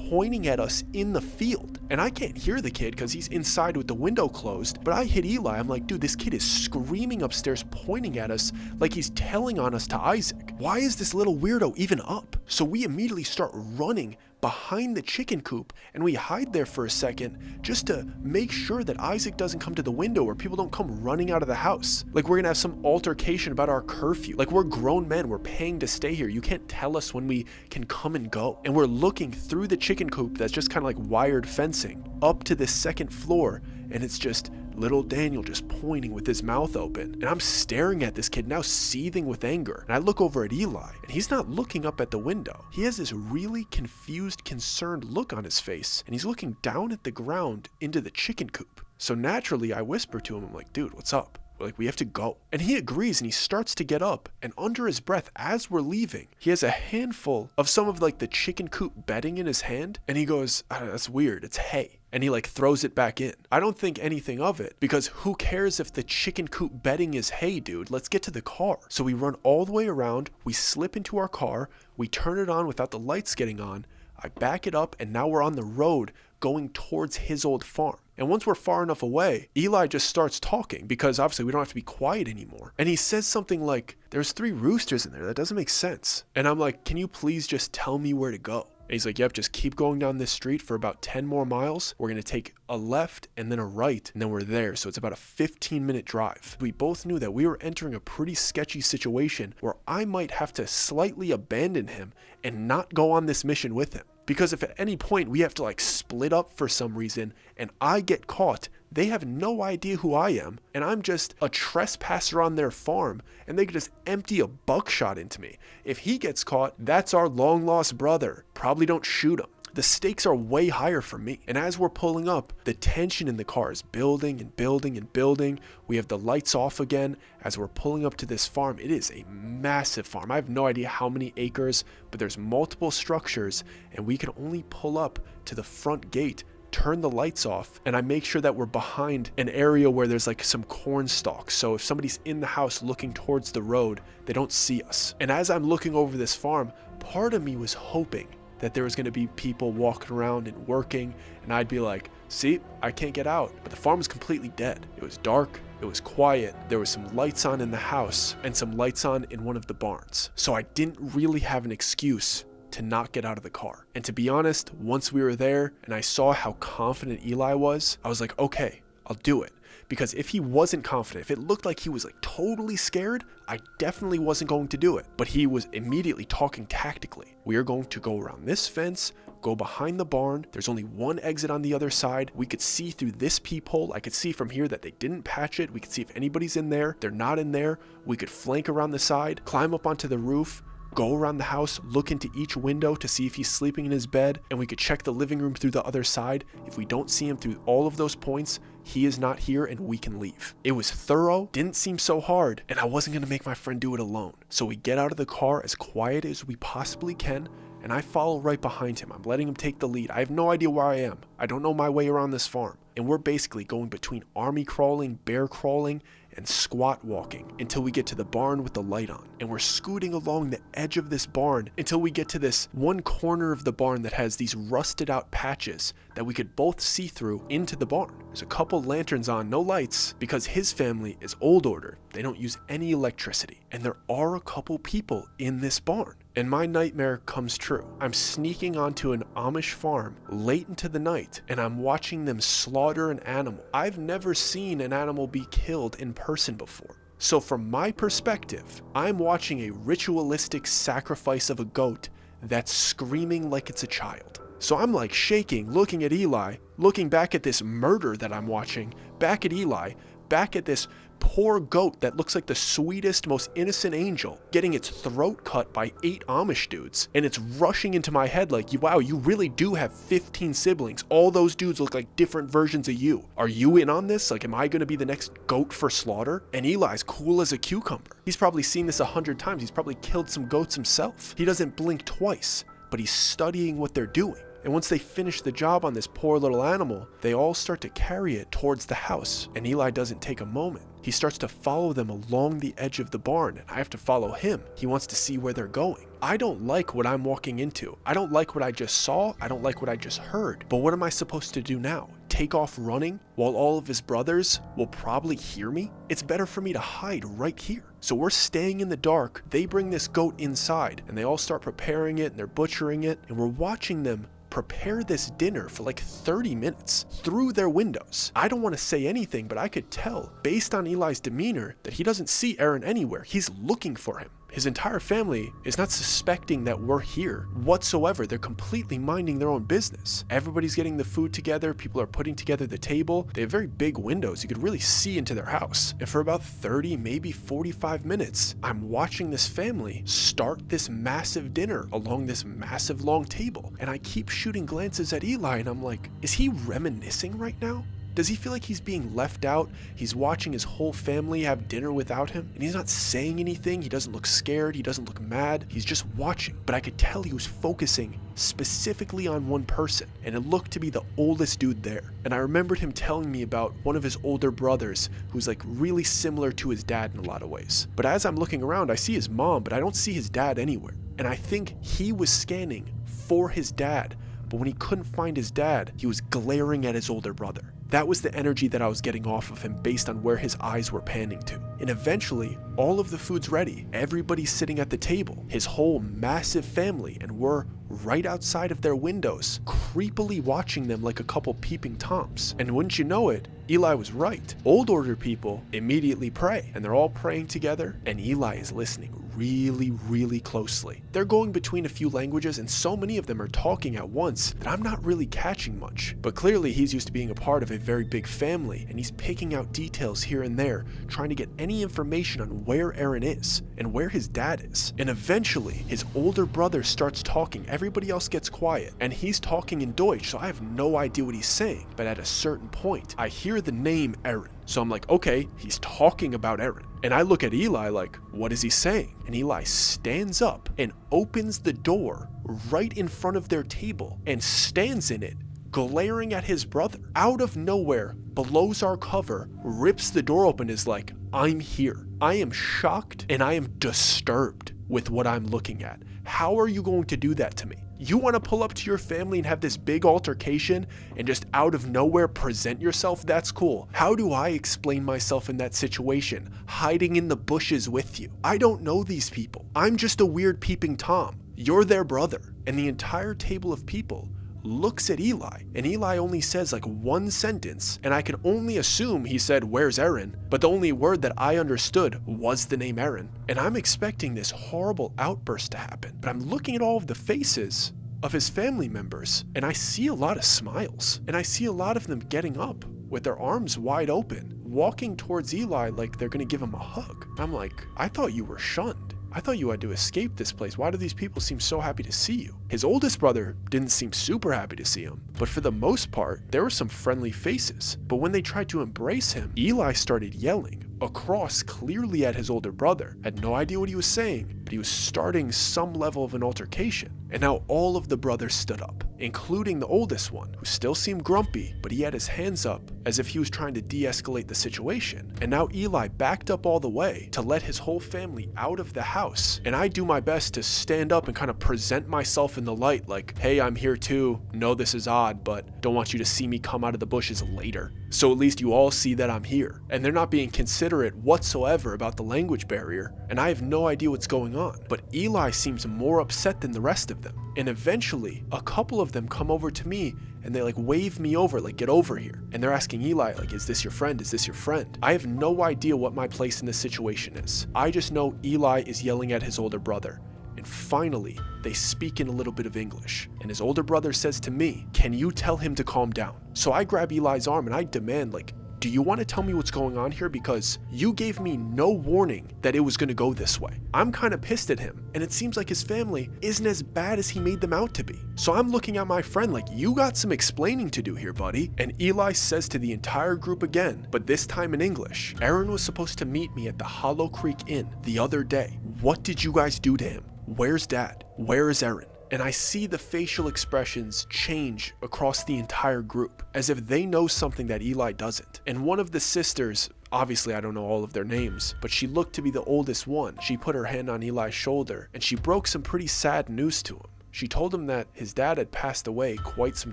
pointing at us in the field. And I can't hear the kid because he's inside with the window closed, but I hit Eli. I'm like, dude, this kid is screaming upstairs, pointing at us like he's telling on us to Isaac. Why is this little weirdo even up? So we immediately start running behind the chicken coop and we hide there for a second just to make sure that Isaac doesn't come to the window or people don't come running out of the house. Like we're gonna have some altercation about our curfew. Like we're grown men, we're paying to stay here. You can't tell us when we can come and go. And we're looking through the chicken coop that's just kind of like wired fencing up to this second floor, and it's just little Daniel just pointing with his mouth open. And I'm staring at this kid now seething with anger. And I look over at Eli and he's not looking up at the window. He has this really confused, concerned look on his face and he's looking down at the ground into the chicken coop. So naturally I whisper to him, I'm like, dude, what's up? Like, we have to go. And he agrees and he starts to get up, and under his breath as we're leaving, he has a handful of some of like the chicken coop bedding in his hand, and he goes, that's weird, it's hay. And he like throws it back in. I don't think anything of it because who cares if the chicken coop bedding is hay, dude? Let's get to the car. So we run all the way around, we slip into our car, we turn it on without the lights getting on, I back it up, and now we're on the road going towards his old farm. And once we're far enough away, Eli just starts talking because obviously we don't have to be quiet anymore. And he says something like, there's 3 roosters in there. That doesn't make sense. And I'm like, can you please just tell me where to go? And he's like, yep, just keep going down this street for about 10 more miles. We're going to take a left and then a right, and then we're there. So it's about a 15-minute drive. We both knew that we were entering a pretty sketchy situation where I might have to slightly abandon him and not go on this mission with him. Because if at any point we have to like split up for some reason and I get caught, they have no idea who I am and I'm just a trespasser on their farm and they could just empty a buckshot into me. If he gets caught, that's our long lost brother. Probably don't shoot him. The stakes are way higher for me. And as we're pulling up, the tension in the car is building and building and building. We have the lights off again as we're pulling up to this farm. It is a massive farm. I have no idea how many acres, but there's multiple structures and we can only pull up to the front gate, turn the lights off, and I make sure that we're behind an area where there's like some corn stalks. So if somebody's in the house looking towards the road, they don't see us. And as I'm looking over this farm, part of me was hoping that there was going to be people walking around and working, and I'd be like, see, I can't get out. But the farm was completely dead. It was dark, it was quiet, there was some lights on in the house and some lights on in one of the barns. So I didn't really have an excuse to not get out of the car. And to be honest, once we were there and I saw how confident Eli was, I was like, okay, I'll do it. Because if he wasn't confident, if it looked like he was like totally scared, I definitely wasn't going to do it. But he was immediately talking tactically. We are going to go around this fence, go behind the barn. There's only one exit on the other side. We could see through this peephole. I could see from here that they didn't patch it. We could see if anybody's in there. They're not in there. We could flank around the side, climb up onto the roof, go around the house, look into each window to see if he's sleeping in his bed, and we could check the living room through the other side. If we don't see him through all of those points, he is not here and we can leave. It was thorough, didn't seem so hard, and I wasn't gonna make my friend do it alone. So we get out of the car as quiet as we possibly can, and I follow right behind him. I'm letting him take the lead. I have no idea where I am. I don't know my way around this farm. And we're basically going between army crawling, bear crawling, and squat walking until we get to the barn with the light on. And we're scooting along the edge of this barn until we get to this one corner of the barn that has these rusted out patches that we could both see through into the barn. There's a couple lanterns on, no lights, because his family is old order. They don't use any electricity. And there are a couple people in this barn. And my nightmare comes true. I'm sneaking onto an Amish farm late into the night, and I'm watching them slaughter an animal. I've never seen an animal be killed in person before. So from my perspective, I'm watching a ritualistic sacrifice of a goat that's screaming like it's a child. So I'm like shaking, looking at Eli, looking back at this murder that I'm watching, back at Eli, back at this poor goat that looks like the sweetest, most innocent angel getting its throat cut by 8 Amish dudes. And it's rushing into my head like, wow, you really do have 15 siblings. All those dudes look like different versions of you. Are you in on this? Like, am I going to be the next goat for slaughter? And Eli's cool as a cucumber. He's probably seen this 100 times. He's probably killed some goats himself. He doesn't blink twice, but he's studying what they're doing. And once they finish the job on this poor little animal, they all start to carry it towards the house. And Eli doesn't take a moment. He starts to follow them along the edge of the barn, and I have to follow him. He wants to see where they're going. I don't like what I'm walking into. I don't like what I just saw. I don't like what I just heard. But what am I supposed to do now? Take off running while all of his brothers will probably hear me? It's better for me to hide right here. So we're staying in the dark. They bring this goat inside, and they all start preparing it, and they're butchering it, and we're watching them prepare this dinner for like 30 minutes through their windows. I don't want to say anything, but I could tell based on Eli's demeanor that he doesn't see Aaron anywhere. He's looking for him. His entire family is not suspecting that we're here whatsoever. They're completely minding their own business. Everybody's getting the food together. People are putting together the table. They have very big windows. You could really see into their house. And for about 30, maybe 45 minutes, I'm watching this family start this massive dinner along this massive long table. And I keep shooting glances at Eli and I'm like, is he reminiscing right now? Does he feel like he's being left out? He's watching his whole family have dinner without him, and he's not saying anything. He doesn't look scared. He doesn't look mad. He's just watching. But I could tell he was focusing specifically on one person, and it looked to be the oldest dude there. And I remembered him telling me about one of his older brothers who's like really similar to his dad in a lot of ways. But as I'm looking around, I see his mom, but I don't see his dad anywhere. And I think he was scanning for his dad, but when he couldn't find his dad, he was glaring at his older brother. That was the energy that I was getting off of him based on where his eyes were panning to. And eventually, all of the food's ready. Everybody's sitting at the table, his whole massive family, and we're right outside of their windows, creepily watching them like a couple peeping toms. And wouldn't you know it, Eli was right. Old order people immediately pray, and they're all praying together, and Eli is listening really, really closely. They're going between a few languages, and so many of them are talking at once that I'm not really catching much. But clearly he's used to being a part of a very big family, and he's picking out details here and there, trying to get any information on where Aaron is and where his dad is. And eventually his older brother starts talking. Everybody else gets quiet, and he's talking in Deutsch, so I have no idea what he's saying. But at a certain point, I hear the name Aaron. So I'm like, okay, he's talking about Aaron. And I look at Eli like, what is he saying? And Eli stands up and opens the door right in front of their table and stands in it, glaring at his brother. Out of nowhere, blows our cover, rips the door open, is like, I'm here. I am shocked and I am disturbed with what I'm looking at. How are you going to do that to me? You want to pull up to your family and have this big altercation and just out of nowhere present yourself? That's cool. How do I explain myself in that situation, hiding in the bushes with you? I don't know these people. I'm just a weird peeping Tom. You're their brother. And the entire table of people looks at Eli, and Eli only says like one sentence, and I can only assume he said, "Where's Aaron?" But the only word that I understood was the name Aaron. And I'm expecting this horrible outburst to happen, but I'm looking at all of the faces of his family members, and I see a lot of smiles, and I see a lot of them getting up with their arms wide open, walking towards Eli like they're gonna give him a hug. I'm like, I thought you were shunned. I thought you had to escape this place. Why do these people seem so happy to see you? His oldest brother didn't seem super happy to see him, but for the most part, there were some friendly faces. But when they tried to embrace him, Eli started yelling across, clearly at his older brother. Had no idea what he was saying, but he was starting some level of an altercation. And now all of the brothers stood up, including the oldest one, who still seemed grumpy, but he had his hands up as if he was trying to de-escalate the situation. And now Eli backed up all the way to let his whole family out of the house. And I do my best to stand up and kind of present myself in the light like, hey, I'm here too. Know this is odd, but don't want you to see me come out of the bushes later. So at least you all see that I'm here. And they're not being considerate whatsoever about the language barrier, and I have no idea what's going on. But Eli seems more upset than the rest of them. And eventually, a couple of them come over to me and they like wave me over, like, get over here. And they're asking Eli, like, is this your friend? Is this your friend? I have no idea what my place in this situation is. I just know Eli is yelling at his older brother. And finally, they speak in a little bit of English. And his older brother says to me, can you tell him to calm down? So I grab Eli's arm and I demand, like, do you want to tell me what's going on here? Because you gave me no warning that it was going to go this way. I'm kind of pissed at him, and it seems like his family isn't as bad as he made them out to be. So I'm looking at my friend like, you got some explaining to do here, buddy. And Eli says to the entire group again, but this time in English, Aaron was supposed to meet me at the Hollow Creek Inn the other day. What did you guys do to him? Where's Dad? Where is Aaron? And I see the facial expressions change across the entire group, as if they know something that Eli doesn't. And one of the sisters, obviously I don't know all of their names, but she looked to be the oldest one. She put her hand on Eli's shoulder and she broke some pretty sad news to him. She told him that his dad had passed away quite some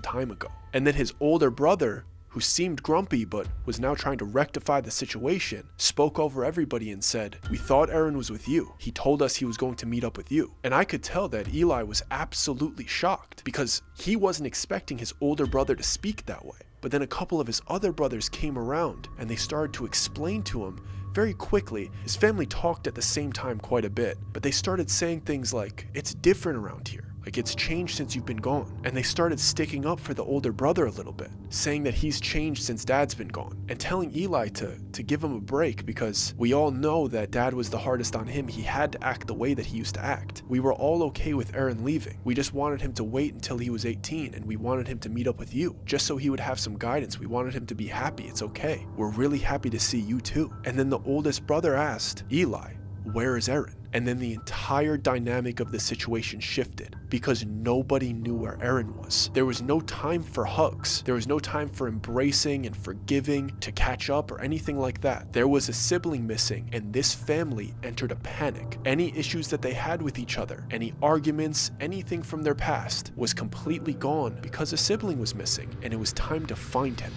time ago, and then his older brother, who seemed grumpy but was now trying to rectify the situation, spoke over everybody and said, we thought Aaron was with you. He told us he was going to meet up with you. And I could tell that Eli was absolutely shocked because he wasn't expecting his older brother to speak that way. But then a couple of his other brothers came around and they started to explain to him very quickly. His family talked at the same time quite a bit, but they started saying things like, it's different around here. Like, it's changed since you've been gone. And they started sticking up for the older brother a little bit, saying that he's changed since Dad's been gone, and telling Eli to give him a break because we all know that Dad was the hardest on him. He had to act the way that he used to act. We were all okay with Aaron leaving. We just wanted him to wait until he was 18, and we wanted him to meet up with you, just so he would have some guidance. We wanted him to be happy. It's okay. We're really happy to see you too. And then the oldest brother asked, Eli, where is Aaron? And then the entire dynamic of the situation shifted because nobody knew where Aaron was. There was no time for hugs. There was no time for embracing and forgiving, to catch up or anything like that. There was a sibling missing, and this family entered a panic. Any issues that they had with each other, any arguments, anything from their past was completely gone because a sibling was missing, and it was time to find him.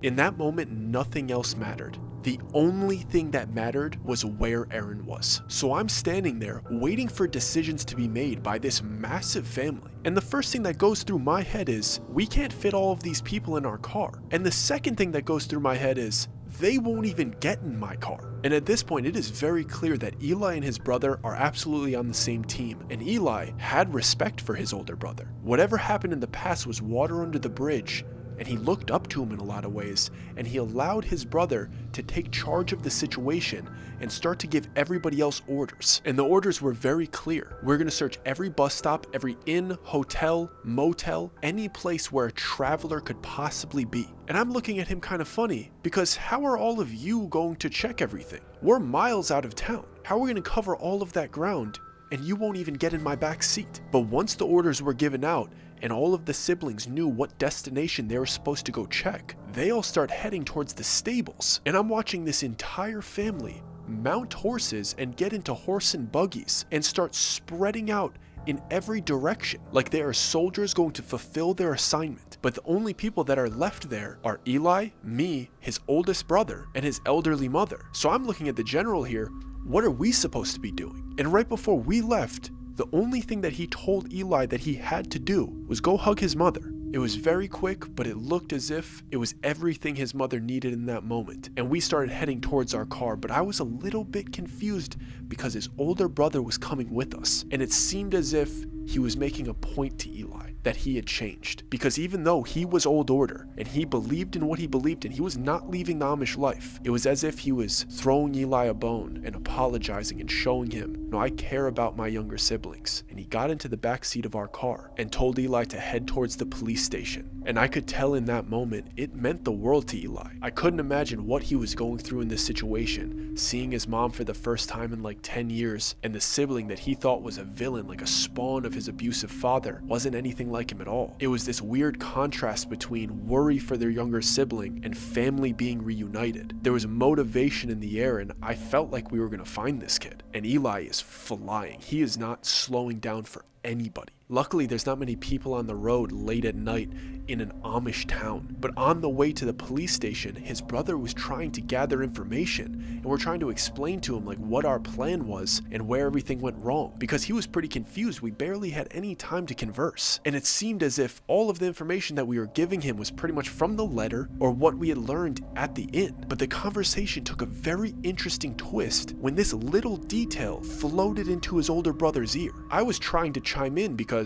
In that moment, nothing else mattered. The only thing that mattered was where Aaron was. So I'm standing there waiting for decisions to be made by this massive family. And the first thing that goes through my head is, we can't fit all of these people in our car. And the second thing that goes through my head is, they won't even get in my car. And at this point, it is very clear that Eli and his brother are absolutely on the same team. And Eli had respect for his older brother. Whatever happened in the past was water under the bridge, and he looked up to him in a lot of ways, and he allowed his brother to take charge of the situation and start to give everybody else orders. And the orders were very clear. We're gonna search every bus stop, every inn, hotel, motel, any place where a traveler could possibly be. And I'm looking at him kind of funny, because how are all of you going to check everything? We're miles out of town. How are we gonna cover all of that ground and you won't even get in my back seat? But once the orders were given out, and all of the siblings knew what destination they were supposed to go check, they all start heading towards the stables. And I'm watching this entire family mount horses and get into horse and buggies and start spreading out in every direction, like they are soldiers going to fulfill their assignment. But the only people that are left there are Eli, me, his oldest brother, and his elderly mother. So I'm looking at the general here. What are we supposed to be doing? And right before we left, the only thing that he told Eli that he had to do was go hug his mother. It was very quick, but it looked as if it was everything his mother needed in that moment. And we started heading towards our car, but I was a little bit confused because his older brother was coming with us. And it seemed as if he was making a point to Eli that he had changed. Because even though he was old order and he believed in what he believed in, he was not leaving the Amish life. It was as if he was throwing Eli a bone and apologizing and showing him, no, I care about my younger siblings. And he got into the back seat of our car and told Eli to head towards the police station. And I could tell in that moment, it meant the world to Eli. I couldn't imagine what he was going through in this situation, seeing his mom for the first time in like 10 years, and the sibling that he thought was a villain, like a spawn of his abusive father, wasn't anything like him at all. It was this weird contrast between worry for their younger sibling and family being reunited. There was motivation in the air, and I felt like we were going to find this kid. And Eli is flying. He is not slowing down for anybody. Luckily, there's not many people on the road late at night in an Amish town. But on the way to the police station, his brother was trying to gather information, and we're trying to explain to him like what our plan was and where everything went wrong, because he was pretty confused. We barely had any time to converse, and it seemed as if all of the information that we were giving him was pretty much from the letter or what we had learned at the inn. But the conversation took a very interesting twist when this little detail floated into his older brother's ear. I was trying to chime in because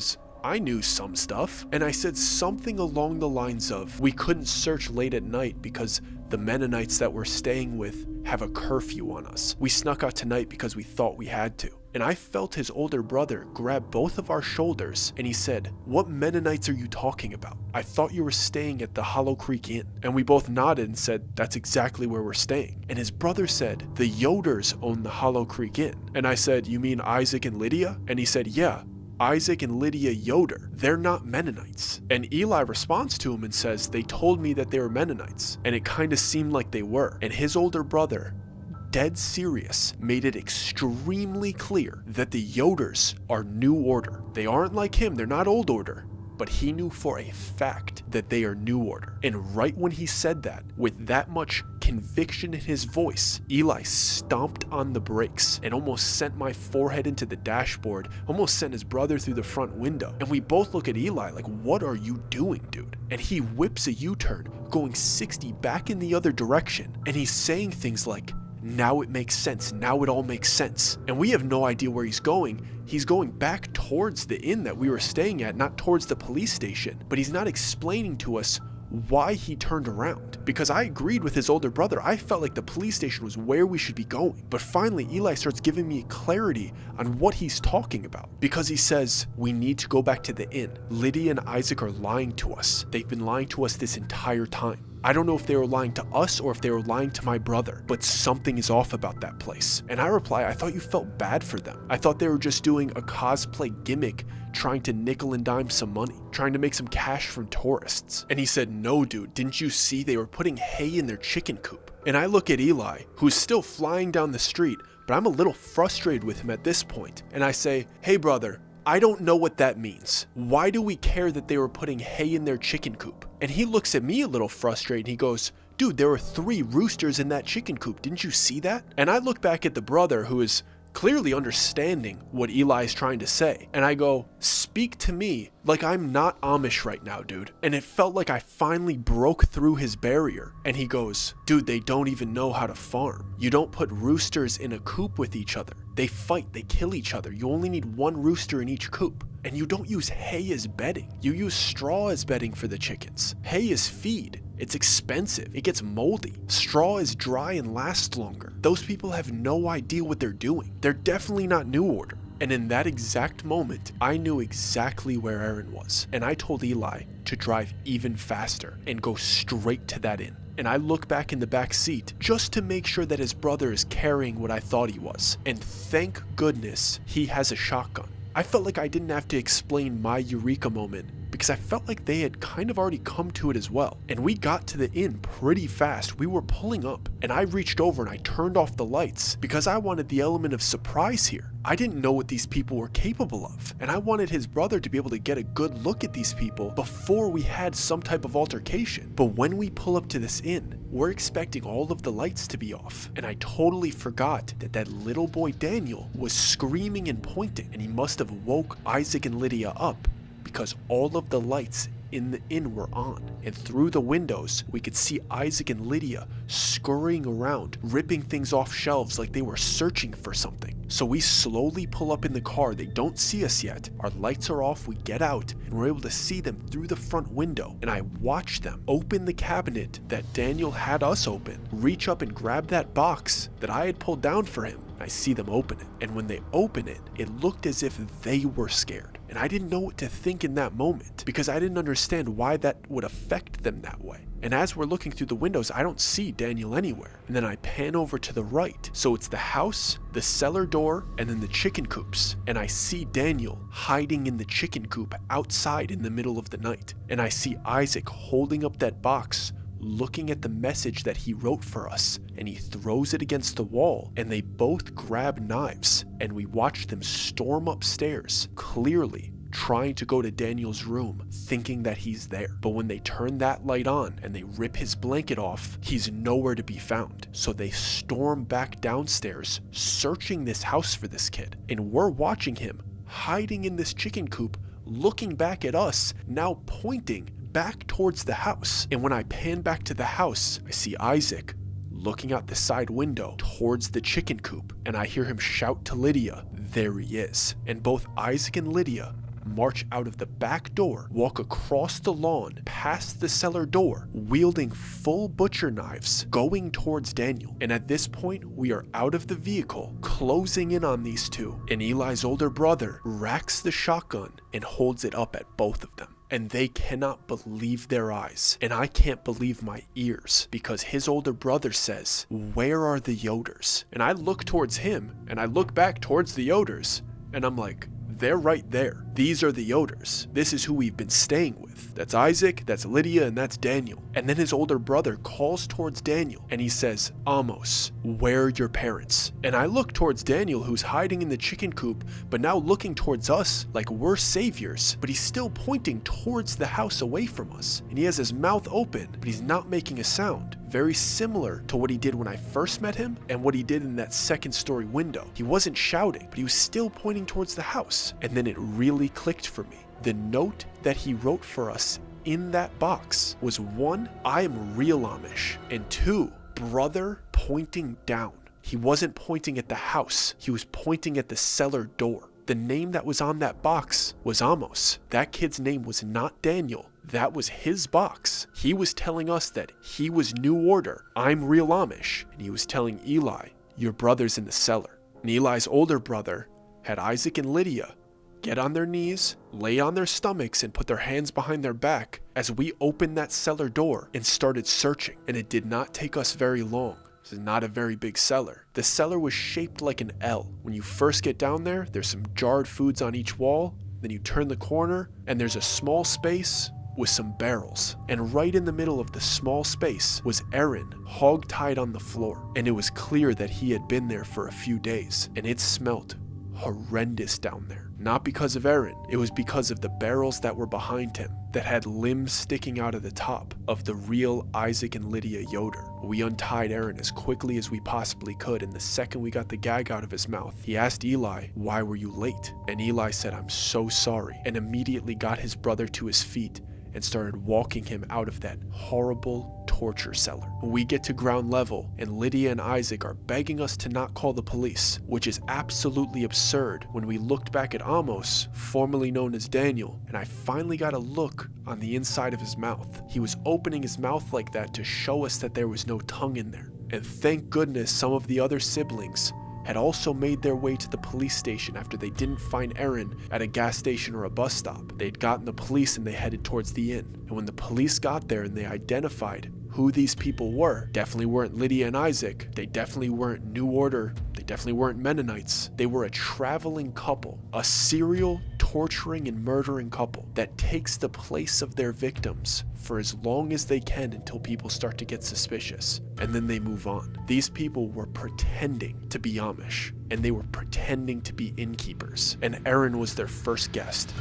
I knew some stuff, and I said something along the lines of, we couldn't search late at night because the Mennonites that we're staying with have a curfew on us. We snuck out tonight because we thought we had to. And I felt his older brother grab both of our shoulders, and he said, "What Mennonites are you talking about? I thought you were staying at the Hollow Creek Inn." And we both nodded and said, "That's exactly where we're staying." And his brother said, "The Yoders own the Hollow Creek Inn." And I said, "You mean Isaac and Lydia?" And he said, "Yeah, Isaac and Lydia Yoder. They're not Mennonites." And Eli responds to him and says, "They told me that they were Mennonites." And it kind of seemed like they were. And his older brother, dead serious, made it extremely clear that the Yoders are New Order. They aren't like him, they're not Old Order. But he knew for a fact that they are New Order. And right when he said that, with that much conviction in his voice, Eli stomped on the brakes and almost sent my forehead into the dashboard, almost sent his brother through the front window. And we both look at Eli like, "What are you doing, dude?" And he whips a U-turn, going 60 back in the other direction. And he's saying things like, "Now it makes sense. Now it all makes sense." And we have no idea where he's going. He's going back towards the inn that we were staying at, not towards the police station. But he's not explaining to us why he turned around. Because I agreed with his older brother. I felt like the police station was where we should be going. But finally, Eli starts giving me clarity on what he's talking about. Because he says, "We need to go back to the inn. Lydia and Isaac are lying to us. They've been lying to us this entire time. I don't know if they were lying to us or if they were lying to my brother, but something is off about that place." And I reply, "I thought you felt bad for them. I thought they were just doing a cosplay gimmick, trying to nickel and dime some money, trying to make some cash from tourists." And he said, "No, dude, didn't you see they were putting hay in their chicken coop?" And I look at Eli, who's still flying down the street, but I'm a little frustrated with him at this point. And I say, "Hey, brother, I don't know what that means. Why do we care that they were putting hay in their chicken coop?" And he looks at me a little frustrated and he goes, "Dude, there were 3 roosters in that chicken coop. Didn't you see that?" And I look back at the brother who is clearly understanding what Eli is trying to say. And I go, "Speak to me like I'm not Amish right now, dude." And it felt like I finally broke through his barrier. And he goes, "Dude, they don't even know how to farm. You don't put roosters in a coop with each other. They fight, they kill each other. You only need 1 rooster in each coop. And you don't use hay as bedding. You use straw as bedding for the chickens. Hay is feed. It's expensive. It gets moldy. Straw is dry and lasts longer. Those people have no idea what they're doing. They're definitely not New Order." And in that exact moment, I knew exactly where Aaron was. And I told Eli to drive even faster and go straight to that inn. And I look back in the back seat just to make sure that his brother is carrying what I thought he was. And thank goodness he has a shotgun. I felt like I didn't have to explain my eureka moment because I felt like they had kind of already come to it as well. And we got to the inn pretty fast. We were pulling up and I reached over and I turned off the lights because I wanted the element of surprise here. I didn't know what these people were capable of, and I wanted his brother to be able to get a good look at these people before we had some type of altercation. But when we pull up to this inn, we're expecting all of the lights to be off, and I totally forgot that that little boy Daniel was screaming and pointing, and he must have woke Isaac and Lydia up because all of the lights in the inn were on, and through the windows we could see Isaac and Lydia scurrying around, ripping things off shelves like they were searching for something. So we slowly pull up in the car. They don't see us yet. Our lights are off. We get out and we're able to see them through the front window. And I watch them open the cabinet that Daniel had us open, reach up and grab that box that I had pulled down for him. I see them open it. And when they open it, it looked as if they were scared. And I didn't know what to think in that moment because I didn't understand why that would affect them that way. And as we're looking through the windows, I don't see Daniel anywhere. And then I pan over to the right. So it's the house, the cellar door, and then the chicken coops. And I see Daniel hiding in the chicken coop outside in the middle of the night. And I see Isaac holding up that box, looking at the message that he wrote for us, and he throws it against the wall, and they both grab knives, and we watch them storm upstairs, clearly trying to go to Daniel's room, thinking that he's there. But when they turn that light on and they rip his blanket off, he's nowhere to be found. So they storm back downstairs, searching this house for this kid, and we're watching him hiding in this chicken coop, looking back at us, now pointing back towards the house. And when I pan back to the house, I see Isaac looking out the side window towards the chicken coop, and I hear him shout to Lydia, "There he is." And both Isaac and Lydia march out of the back door, walk across the lawn, past the cellar door, wielding full butcher knives, going towards Daniel. And at this point, we are out of the vehicle, closing in on these two, and Eli's older brother racks the shotgun and holds it up at both of them. And they cannot believe their eyes. And I can't believe my ears, because his older brother says, "Where are the Yoders?" And I look towards him, and I look back towards the Yoders, and I'm like, they're right there. These are the Yoders. This is who we've been staying with. That's Isaac, that's Lydia, and that's Daniel. And then his older brother calls towards Daniel, and he says, "Amos, where are your parents?" And I look towards Daniel, who's hiding in the chicken coop, but now looking towards us like we're saviors, but he's still pointing towards the house away from us. And he has his mouth open, but he's not making a sound. Very similar to what he did when I first met him and what he did in that second story window. He wasn't shouting, but he was still pointing towards the house. And then it really clicked for me. The note that he wrote for us in that box was 1, I am real Amish, and 2, brother pointing down. He wasn't pointing at the house, he was pointing at the cellar door. The name that was on that box was Amos. That kid's name was not Daniel. That was his box. He was telling us that he was New Order, I'm real Amish, and he was telling Eli, your brother's in the cellar. And Eli's older brother had Isaac and Lydia get on their knees, lay on their stomachs, and put their hands behind their back as we opened that cellar door and started searching. And it did not take us very long. This is not a very big cellar. The cellar was shaped like an L. When you first get down there, there's some jarred foods on each wall. Then you turn the corner and there's a small space with some barrels. And right in the middle of the small space was Aaron, hog-tied on the floor. And it was clear that he had been there for a few days, and it smelled horrendous down there. Not because of Aaron, it was because of the barrels that were behind him that had limbs sticking out of the top of the real Isaac and Lydia Yoder. We untied Aaron as quickly as we possibly could, and the second we got the gag out of his mouth, he asked Eli, "Why were you late?" And Eli said, "I'm so sorry," and immediately got his brother to his feet and started walking him out of that horrible torture cellar. We get to ground level, and Lydia and Isaac are begging us to not call the police, which is absolutely absurd when we looked back at Amos, formerly known as Daniel, and I finally got a look on the inside of his mouth. He was opening his mouth like that to show us that there was no tongue in there. And thank goodness some of the other siblings had also made their way to the police station after they didn't find Aaron at a gas station or a bus stop. They'd gotten the police and they headed towards the inn. And when the police got there and they identified who these people were, definitely weren't Lydia and Isaac, they definitely weren't New Order, they definitely weren't Mennonites. They were a traveling couple, a serial torturing and murdering couple that takes the place of their victims for as long as they can until people start to get suspicious, and then they move on. These people were pretending to be Amish, and they were pretending to be innkeepers, and Aaron was their first guest.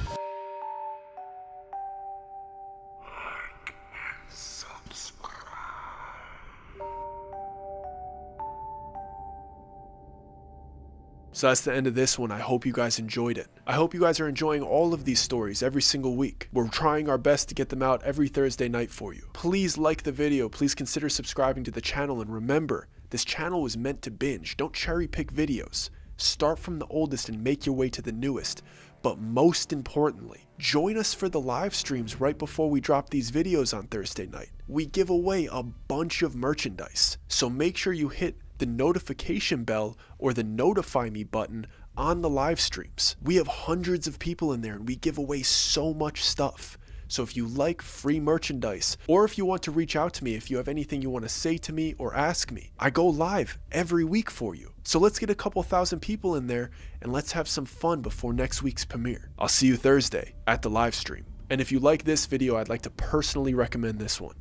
So that's the end of this one. I hope you guys enjoyed it. I hope you guys are enjoying all of these stories every single week. We're trying our best to get them out every Thursday night for you. Please like the video. Please consider subscribing to the channel. And remember, this channel was meant to binge. Don't cherry pick videos. Start from the oldest and make your way to the newest. But most importantly, join us for the live streams right before we drop these videos on Thursday night. We give away a bunch of merchandise, so make sure you hit the notification bell or the notify me button on the live streams. We have hundreds of people in there and we give away so much stuff. So if you like free merchandise, or if you want to reach out to me, if you have anything you want to say to me or ask me, I go live every week for you. So let's get a couple thousand people in there and let's have some fun before next week's premiere. I'll see you Thursday at the live stream. And if you like this video, I'd like to personally recommend this one.